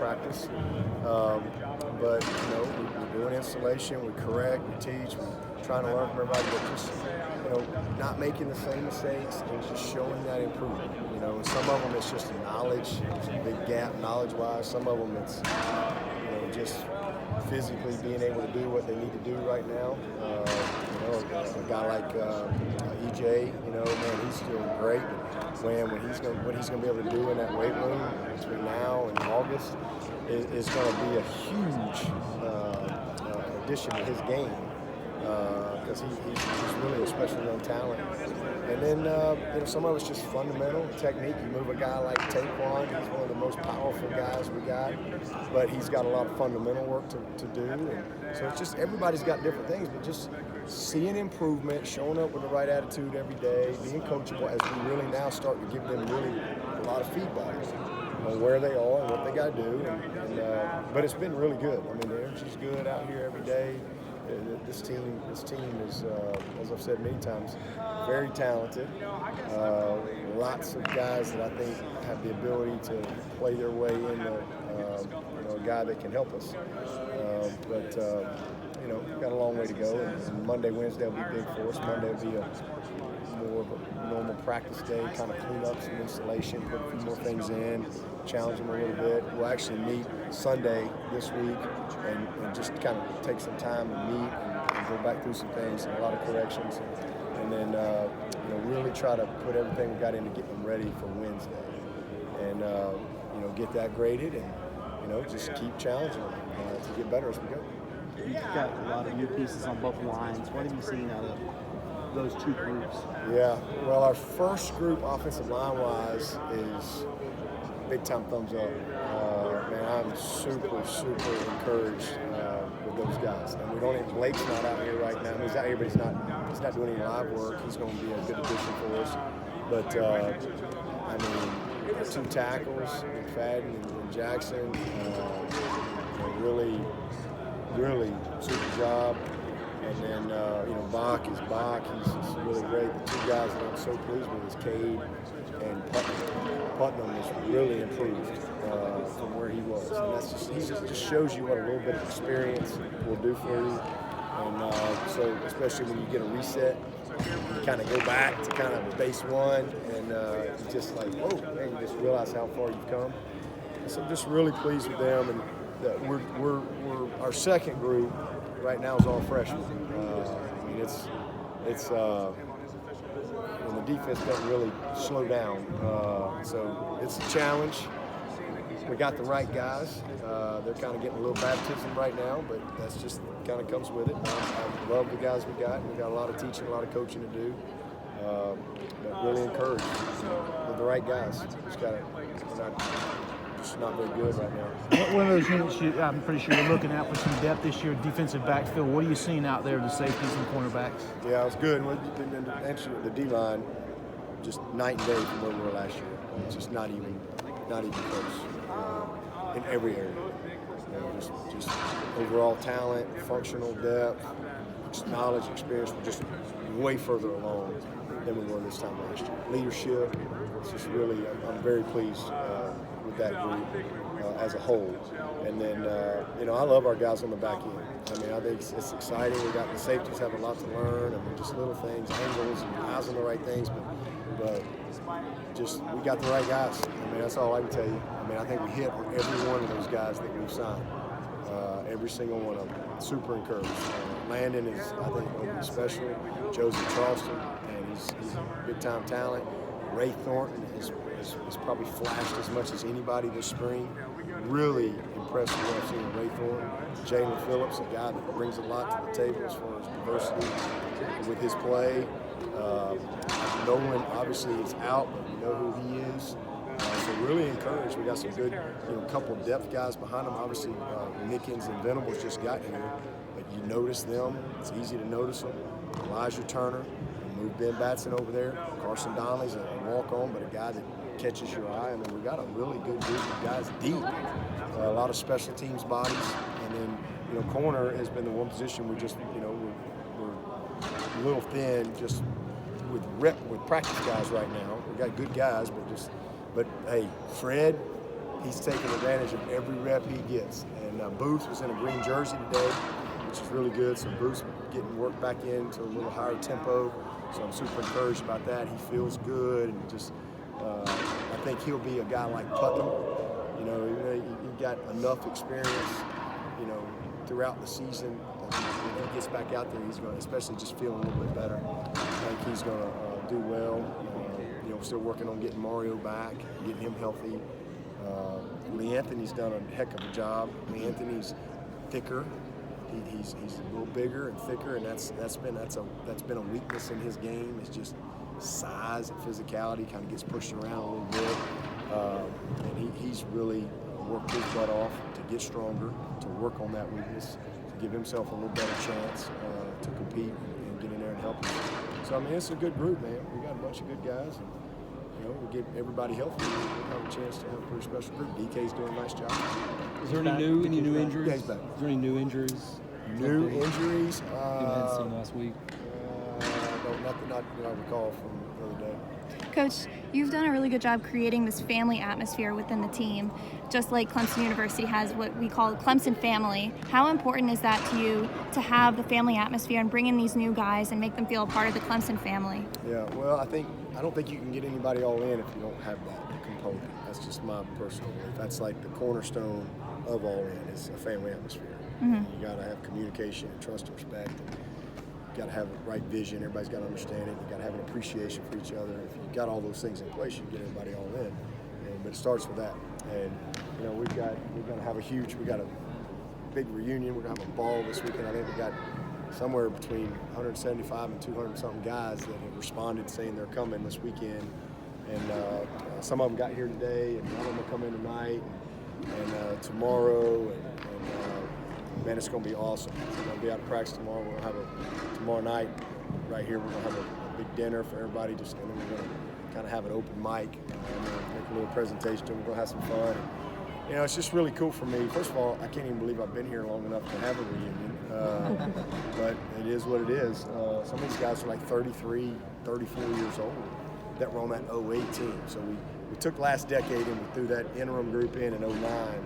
practice. But we're doing installation, we correct, we teach, we're trying to learn from everybody, but just not making the same mistakes and just showing that improvement. Some of them it's just knowledge, there's a big gap knowledge-wise. Some of them it's just physically being able to do what they need to do right now. A guy like EJ, man, he's doing great. What he's going to be able to do in that weight room between now and August is going to be a huge addition to his game because he's really a special young talent. And then some of it's just fundamental technique. You move a guy like Taekwon, he's one of the most powerful guys we got, but he's got a lot of fundamental work to do. And so it's just everybody's got different things, but just seeing improvement, showing up with the right attitude every day, being coachable as we really now start to give them really a lot of feedback on where they are and what they got to do. But it's been really good. I mean, the energy's good out here every day. This team is, as I've said many times, very talented. Lots of guys that I think have the ability to play their way into a guy that can help us. But we've got a long way to go. And Monday, Wednesday will be big for us. Monday will be more of a normal practice day, kind of clean up some installation, put a few more things in, challenge them a little bit. We'll actually meet Sunday this week and just kind of take some time to meet and go back through some things and a lot of corrections. And then, really try to put everything we got in to get them ready for Wednesday. And, get that graded and, just keep challenging them to get better as we go. You've got a lot of new pieces on both lines. What have you seen out of those two groups? Yeah, well, our first group, offensive line-wise, is big-time thumbs up. Man, I'm super encouraged with those guys. And we don't even, Blake's not out here right now. He's out here, but he's not doing any live work. He's going to be a good addition for us. But, our two tackles, McFadden and Jackson, really super job. And then, Bach is Bach. He's really great. The two guys that I'm so pleased with is Cade and Putnam. Putnam has really improved from where he was. And he just shows you what a little bit of experience will do for you. And so especially when you get a reset, you kind of go back to kind of base one and it's just like, whoa, man, you just realize how far you've come. And so I'm just really pleased with them. And that we're our second group right now is all freshmen. It's when the defense doesn't really slow down. So it's a challenge. We got the right guys. They're kind of getting a little baptism right now, but that's just kind of comes with it. I love the guys we got. We got a lot of teaching, a lot of coaching to do. But really encouraged with the right guys. Just not very good right now. One of those units I'm pretty sure you're looking at for some depth this year, defensive backfield. What are you seeing out there, the safeties and cornerbacks? Yeah, it was good. Actually, the D-line, just night and day from where we were last year. It's just not even close in every area. Just overall talent, functional depth, just knowledge, experience. We're just way further along than we were this time last year. Leadership, it's just really, I'm very pleased with that group as a whole. And then, I love our guys on the back end. I mean, I think it's exciting. We got the safeties have a lot to learn. I mean, just little things, angles, and eyes on the right things. But just we got the right guys. I mean, that's all I can tell you. I mean, I think we hit on every one of those guys that we've signed. Every single one of them. Super encouraged. Landon is, I think, going to be special. Josie Charleston, and he's a big-time talent. Ray Thornton has probably flashed as much as anybody this spring. Really impressed with what I've seen with Ray Thornton. Jalen Phillips, a guy that brings a lot to the table as far as diversity with his play. Nolan obviously is out, but we know who he is. So really encouraged. We got some good, couple of depth guys behind them. Obviously, Nickens and Venables just got here, but you notice them. It's easy to notice them. Elijah Turner, move Ben Batson over there. Carson Donnelly's a walk-on, but a guy that catches your eye. I mean, we got a really good group of guys deep. A lot of special teams bodies, and then corner has been the one position we just we're a little thin just with practice guys right now. We got good guys, but hey, Fred he's taking advantage of every rep he gets. And Booth was in a green jersey today, which is really good. So Booth's getting work back into a little higher tempo. So I'm super encouraged about that. He feels good, and just I think he'll be a guy like Putnam. You know, he got enough experience, you know, throughout the season. When he gets back out there, he's going to, especially just feeling a little bit better. I think he's going to do well. You know, still working on getting Mario back, getting him healthy. Lee Anthony's done a heck of a job. Lee Anthony's thicker. He's a little bigger and thicker, and that's been a weakness in his game. It's just size and physicality kind of gets pushed around a little bit. And he's really worked his butt off to get stronger, to work on that weakness, to give himself a little better chance to compete and get in there and help us. So I mean, it's a good group, man. We got a bunch of good guys. And, you know, we get everybody healthy. We'll have a chance to have a pretty special group. DK's doing a nice job. Is there any new injuries? Yeah, he's back. Is there any new injuries? New injuries? You hadn't seen last week. No, nothing that I recall from the other day. Coach, you've done a really good job creating this family atmosphere within the team, just like Clemson University has what we call Clemson family. How important is that to you to have the family atmosphere and bring in these new guys and make them feel a part of the Clemson family? Yeah, well, I don't think you can get anybody all in if you don't have that component. That's just my personal belief. That's like the cornerstone of all in is a family atmosphere. Mm-hmm. You got to have communication and trust and respect. You got to have the right vision. Everybody's got to understand it. You got to have an appreciation for each other. If you got all those things in place, you get everybody all in. But it starts with that. And you know, we're going to have we got a big reunion. We're going to have a ball this weekend. I think we got somewhere between 175 and 200 something guys that have responded saying they're coming this weekend. And some of them got here today, and one of them will come in tonight and tomorrow. Man, it's going to be awesome. We're going to be out of practice tomorrow. We're going to have tomorrow night right here. We're going to have a big dinner for everybody. And then we're going to kind of have an open mic, make a little presentation. We're going to have some fun. And, you know, it's just really cool for me. First of all, I can't even believe I've been here long enough to have a reunion. But it is what it is. Some of these guys are like 33, 34 years old that were on that 08 team. So we took last decade and we threw that interim group in 09.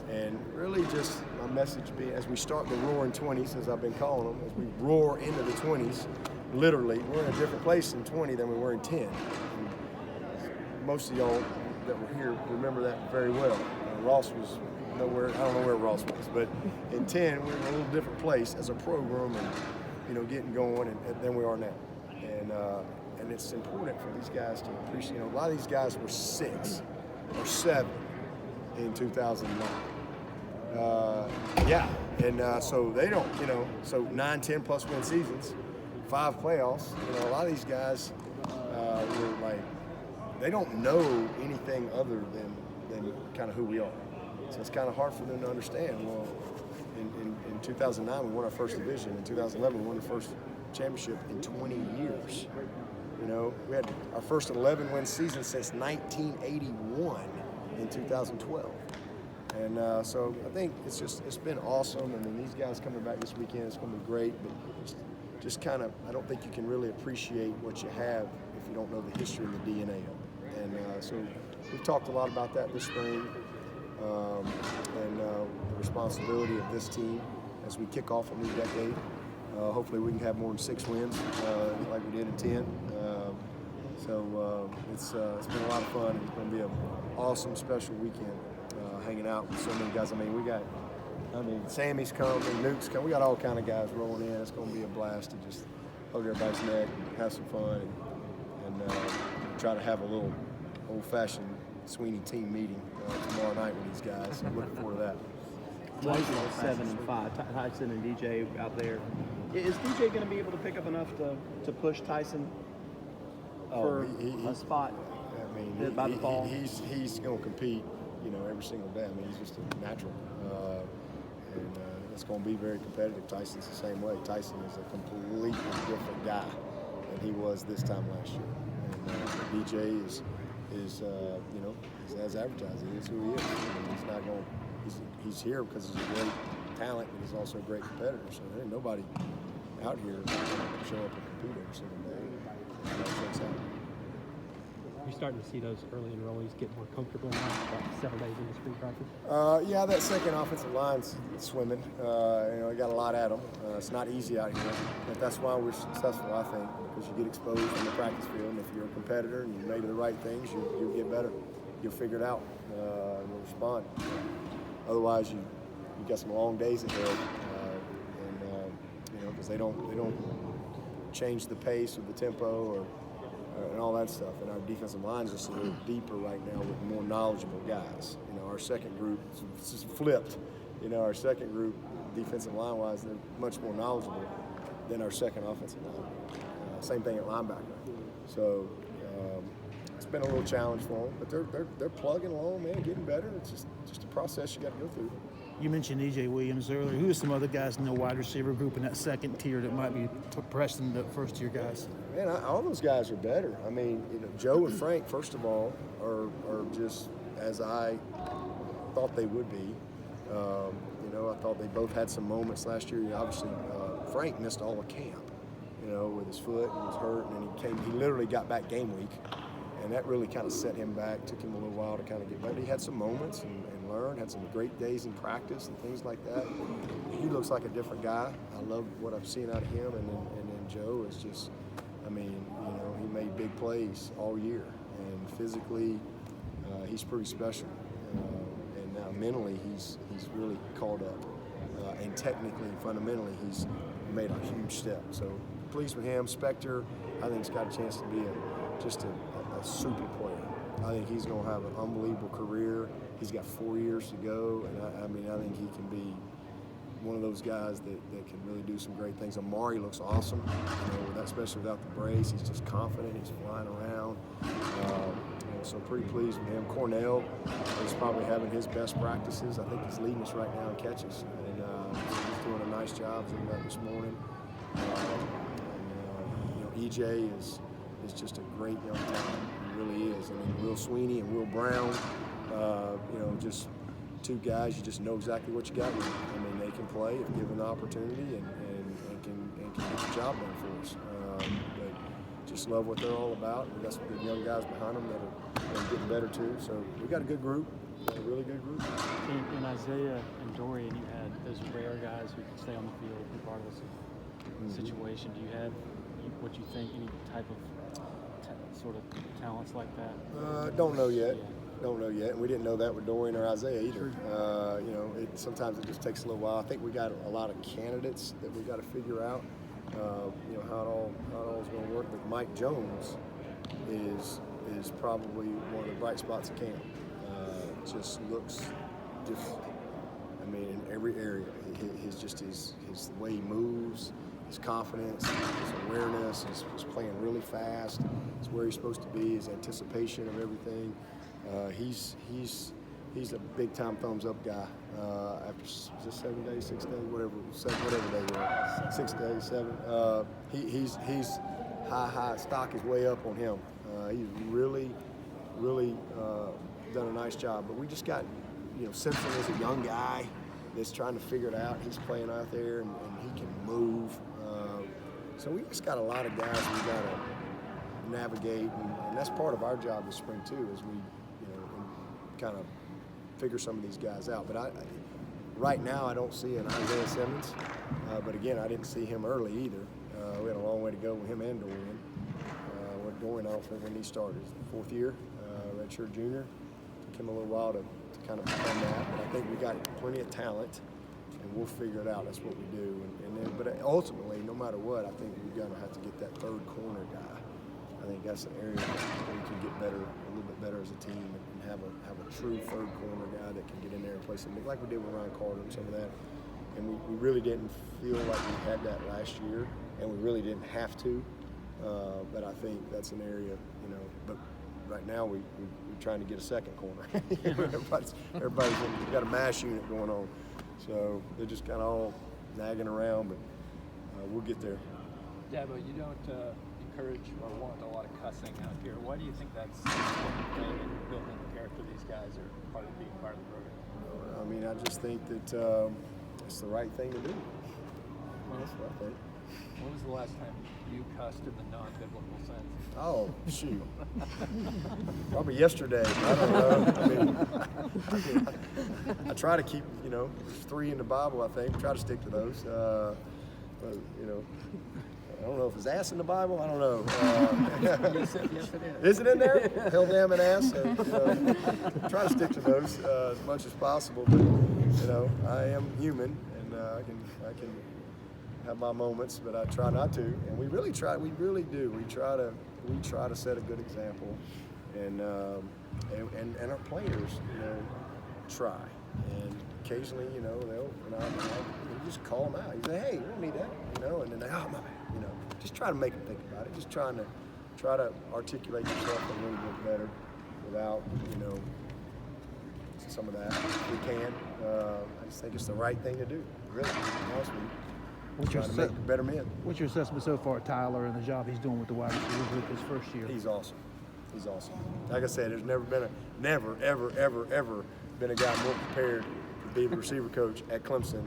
And really just my message being, as we start the roaring 20s, as I've been calling them, as we roar into the 20s, literally, we're in a different place in 20 than we were in 10. And most of y'all that were here remember that very well. Ross was nowhere, I don't know where Ross was, but in 10, we're in a little different place as a program and, you know, getting going than we are now. And it's important for these guys to appreciate, you know, a lot of these guys were 6 or 7 in 2009. So they don't, you know, so 9, 10 plus win seasons, 5 playoffs. You know, a lot of these guys were like, they don't know anything other than kind of who we are. So it's kind of hard for them to understand. Well, in 2009 we won our first division. In 2011 we won the first championship in 20 years. You know, we had our first 11-win season since 1981 in 2012. And so I think it's been awesome. I mean, these guys coming back this weekend, it's going to be great. But just kind of, I don't think you can really appreciate what you have if you don't know the history and the DNA of it. And so we've talked a lot about that this spring, and the responsibility of this team as we kick off a new decade. Hopefully we can have more than 6 wins like we did in 10. It's been a lot of fun. It's going to be an awesome, special weekend. Hanging out with so many guys. I mean, Sammy's coming, Nuke's coming. We got all kind of guys rolling in. It's going to be a blast to just hug everybody's neck and have some fun and try to have a little old-fashioned Swinney team meeting tomorrow night with these guys. So I'm looking forward to that. Tyson is 7-5. Tyson and DJ out there. Is DJ going to be able to pick up enough to push Tyson for a spot by the fall? He's going to compete, you know, every single day. I mean, he's just a natural. And it's going to be very competitive. Tyson's the same way. Tyson is a completely different guy than he was this time last year. And DJ is you know, as advertised. He is who he is. I mean, he's not going. He's here because he's a great talent, but he's also a great competitor. So there ain't nobody out here show up and compete every single day. You're starting to see those early enrollees get more comfortable now, about 7 days into spring practice. Yeah, that second offensive line's swimming. They got a lot at them. It's not easy out here, but that's why we're successful, I think, because you get exposed in the practice field, and if you're a competitor and you made the right things, you'll get better. You'll figure it out and you'll respond. Otherwise, you got some long days ahead, because they don't change the pace or the tempo or and all that stuff. And our defensive lines are just a little deeper right now with more knowledgeable guys. Our second group is flipped. Our second group, defensive line-wise, they're much more knowledgeable than our second offensive line. Same thing at linebacker. So it's been a little challenge for them, but they're plugging along, man, getting better. It's just a process you got to go through. You mentioned E.J. Williams earlier. Who are some other guys in the wide receiver group in that second tier that might be pressing the first tier guys? Man, all those guys are better. I mean, Joe and Frank, first of all, are just as I thought they would be. I thought they both had some moments last year. Obviously, Frank missed all of camp, with his foot and was hurt, and he literally got back game week, and that really kind of set him back. Took him a little while to kind of get better. He had some moments and learned, had some great days in practice and things like that. He looks like a different guy. I love what I've seen out of him, and then Joe is just, he made big plays all year, and physically, he's pretty special. And now mentally, he's really caught up, and technically and fundamentally, he's made a huge step. So pleased with him. Spector, I think, has got a chance to be just a super player. I think he's going to have an unbelievable career. He's got 4 years to go, and I think he can be one of those guys that can really do some great things. Amari looks awesome, especially without the brace. He's just confident. He's flying around. So pretty pleased with him. Cornell is probably having his best practices. I think he's leading us right now in catches, and he's doing a nice job. Doing that this morning. EJ is just a great young talent. He really is. Will Swinney and Will Brown, just two guys you just know exactly what you got with them. They can play if given the opportunity and can get the job done for us. But just love what they're all about. We got some good young guys behind them that are getting better too. So we got a good group, a really good group. In Isaiah and Dorian, you had those rare guys who could stay on the field regardless of situation. Do you have what you think, any type of sort of talents like that? Don't know yet. Don't know yet. And we didn't know that with Dorian or Isaiah either. Sometimes it just takes a little while. I think we got a lot of candidates that we got to figure out, how it all is going to work. But Mike Jones is probably one of the bright spots of camp. Just looks different. In every area. His the way he moves, his confidence, his awareness, he's playing really fast. It's where he's supposed to be, his anticipation of everything. He's a big time thumbs up guy. After just 7 days, 6 days, whatever day you are, 6 days, 7. He's high. Stock is way up on him. He's really done a nice job. But we just got, Simpson is a young guy that's trying to figure it out. He's playing out there and he can move. So we just got a lot of guys we got to navigate, and that's part of our job this spring too, is we, kind of figure some of these guys out. But right now I don't see an Isaiah Simmons, but again, I didn't see him early either. We had a long way to go with him and Dorian. With Dorian, I don't think when he started, 4th year, redshirt junior. Took him a little while to kind of become that, but I think we got plenty of talent, and we'll figure it out. That's what we do. But ultimately, no matter what, I think we're going to have to get that third corner guy. I think that's an area where we can get better, a little bit better as a team, and have a true third corner guy that can get in there and play something like we did with Ryan Carter and some of that. And we really didn't feel like we had that last year, and we really didn't have to. But I think that's an area, But right now we're trying to get a second corner. everybody's we got a mash unit going on, so they're just kind of all nagging around, but we'll get there. Dabo, you don't encourage or want a lot of cussing out here. Why do you think that's an important thing in building the character these guys are part of being part of the program? I just think that it's the right thing to do. Well, that's what I think. When was the last time you cussed in the non-biblical sense? Oh, shoot. Probably yesterday. I don't know. I try to keep, there's 3 in the Bible, I think. Try to stick to those. But, I don't know if it's ass in the Bible. I don't know. Yes, it is. Is it in there? Hell damn an ass. So, try to stick to those as much as possible. But I am human, and I can have my moments, but I try not to. And we really try. We really do. We try to set a good example, and our players, try. And occasionally, they'll you just call them out. You say, hey, you don't need that, and then they, oh my bad. Just try to make them think about it. Just try to articulate yourself a little bit better without, some of that. If we can. I just think it's the right thing to do. Really, to be honest with you. Trying to make better men. What's your assessment so far of Tyler and the job he's doing with the wide receiver group his first year? He's awesome. He's awesome. Like I said, there's never, ever been a guy more prepared to be the receiver coach at Clemson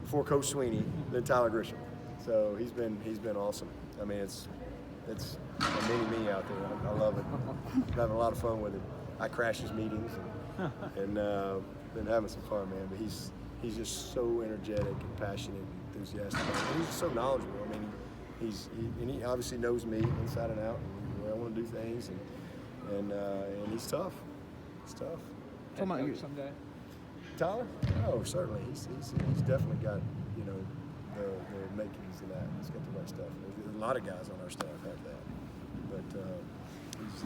before Coach Swinney than Tyler Grisham. So he's been awesome. I mean, it's a mini me out there. I love it. I'm having a lot of fun with him. I crash his meetings and been having some fun, man. But he's just so energetic and passionate and enthusiastic. And he's just so knowledgeable. I mean, he obviously knows me inside and out and the way I want to do things, and he's tough. He's tough. Head coach someday? Tyler? Oh, certainly. He's definitely got the makings of that. He's got the right stuff. There's a lot of guys on our staff have that, but he's a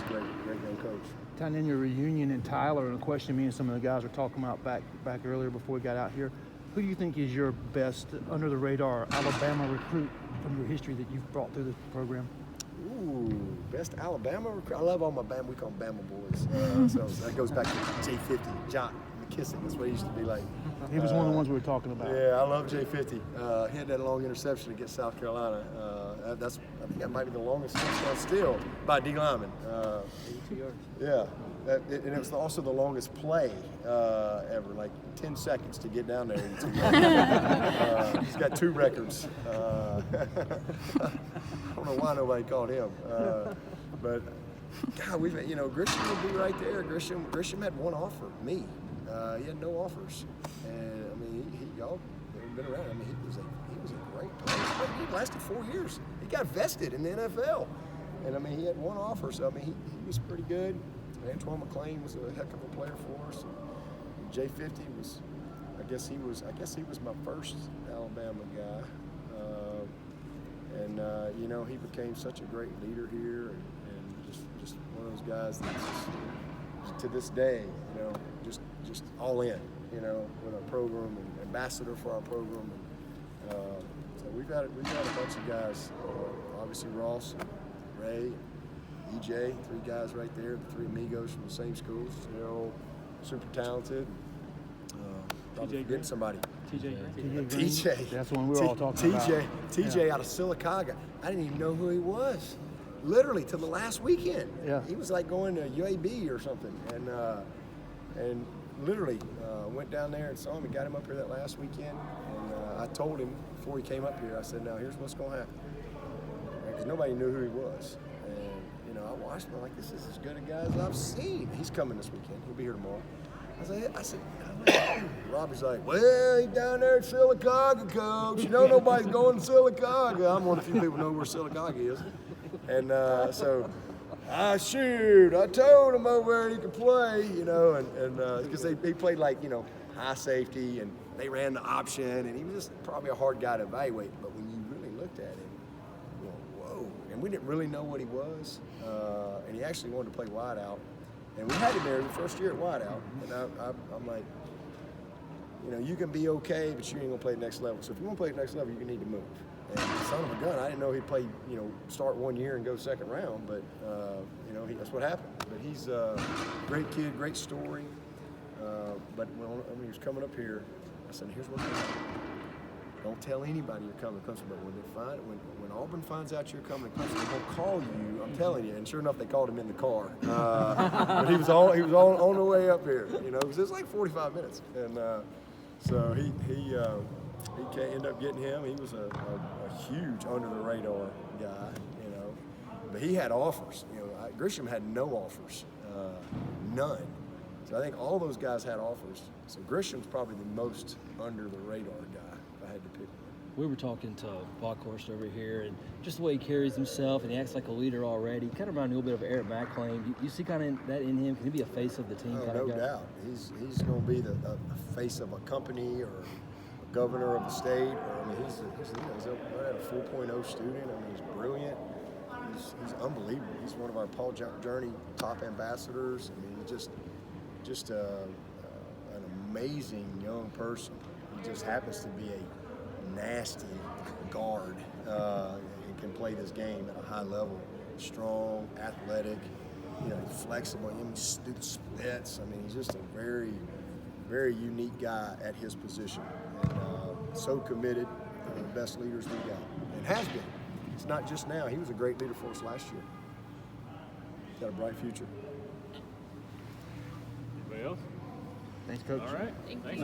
great young coach. Tying in your reunion and Tyler, and a question me and some of the guys were talking about back earlier before we got out here. Who do you think is your best under the radar Alabama recruit from your history that you've brought through the program? Ooh, best Alabama recruit. I love all my Bama. We call them Bama boys. So that goes back to J50, John McKissick. That's what he used to be like. He was one of the ones we were talking about. Yeah, I love J50. He had that long interception against South Carolina. I think that might be the longest touchdown still by D. Lyman. 82 yards. Yeah, and it was also the longest play ever, like 10 seconds to get down there. He's got 2 records. I don't know why nobody called him, but God, Grisham would be right there. Grisham had one offer, me. He had no offers, and I mean, y'all have been around. I mean, he was a great player. He lasted 4 years. He got vested in the NFL, and I mean, he had one offer. So I mean, he was pretty good. Antoine McClain was a heck of a player for us. And J50 was, I guess he was my first Alabama guy, and he became such a great leader here, and just one of those guys that just to this day, just all in, with our program and ambassador for our program. And, so we've got a bunch of guys, obviously Ross, and Ray, EJ, 3 guys right there, the 3 amigos from the same schools. They're all super talented. Probably forgetting somebody. TJ. That's the one we were all talking about. TJ out of Sylacauga. I didn't even know who he was. Literally till the last weekend. Yeah. He was like going to UAB or something, and literally went down there and saw him and got him up here that last weekend. And I told him before he came up here, I said, now here's what's going to happen. Because nobody knew who he was. And, I watched him, I'm like, this is as good a guy as I've seen. He's coming this weekend. He'll be here tomorrow. I said, Robbie's like, well, he's down there at Sylacauga, coach. Nobody's going to Sylacauga. I'm one of the few people who know where Sylacauga is. And shoot, I told him over there he could play, and because they played like, high safety, and they ran the option, and he was just probably a hard guy to evaluate. But when you really looked at him, you go, whoa. And we didn't really know what he was, and he actually wanted to play wide out. And we had him there the first year at wide out, and I'm like, you can be okay, but you ain't gonna play the next level. So if you want to play the next level, you need to move. And son of a gun, I didn't know he'd play, start 1 year and go second round, but that's what happened. But he's a great kid, great story. But when he was coming up here, I said, here's what's going to happen. Don't tell anybody you're coming to Clemson, but when Auburn finds out you're coming to Clemson, they're gonna call you. I'm telling you. And sure enough, they called him in the car. But he was on the way up here, because it was like 45 minutes, and so he can't end up getting him. He was a huge under the radar guy, you know. But he had offers. You know, Grisham had no offers, none. So I think all those guys had offers. So Grisham's probably the most under the radar guy if I had to pick one. We were talking to Bockhorst over here, and just the way he carries himself, and he acts like a leader already. Kind of reminded me a little bit of Eric McClain. You see kind of that in him? Can he be a face of the team? Oh, kind no of guy? doubt. He's going to be the face of a company or a governor of a state. Or, I mean, he's a 4.0 student. I mean, he's brilliant. He's unbelievable. He's one of our Paul Journey top ambassadors. I mean, he's just an amazing young person. He just happens to be a nasty guard and can play this game at a high level. Strong, athletic, you know, flexible. I mean, do the splits. I mean, he's just a very, very unique guy at his position, and so committed. One of the best leaders we got, and has been. It's not just now. He was a great leader for us last year. Got a bright future. Anybody else? Thanks, Coach. All right. Thanks.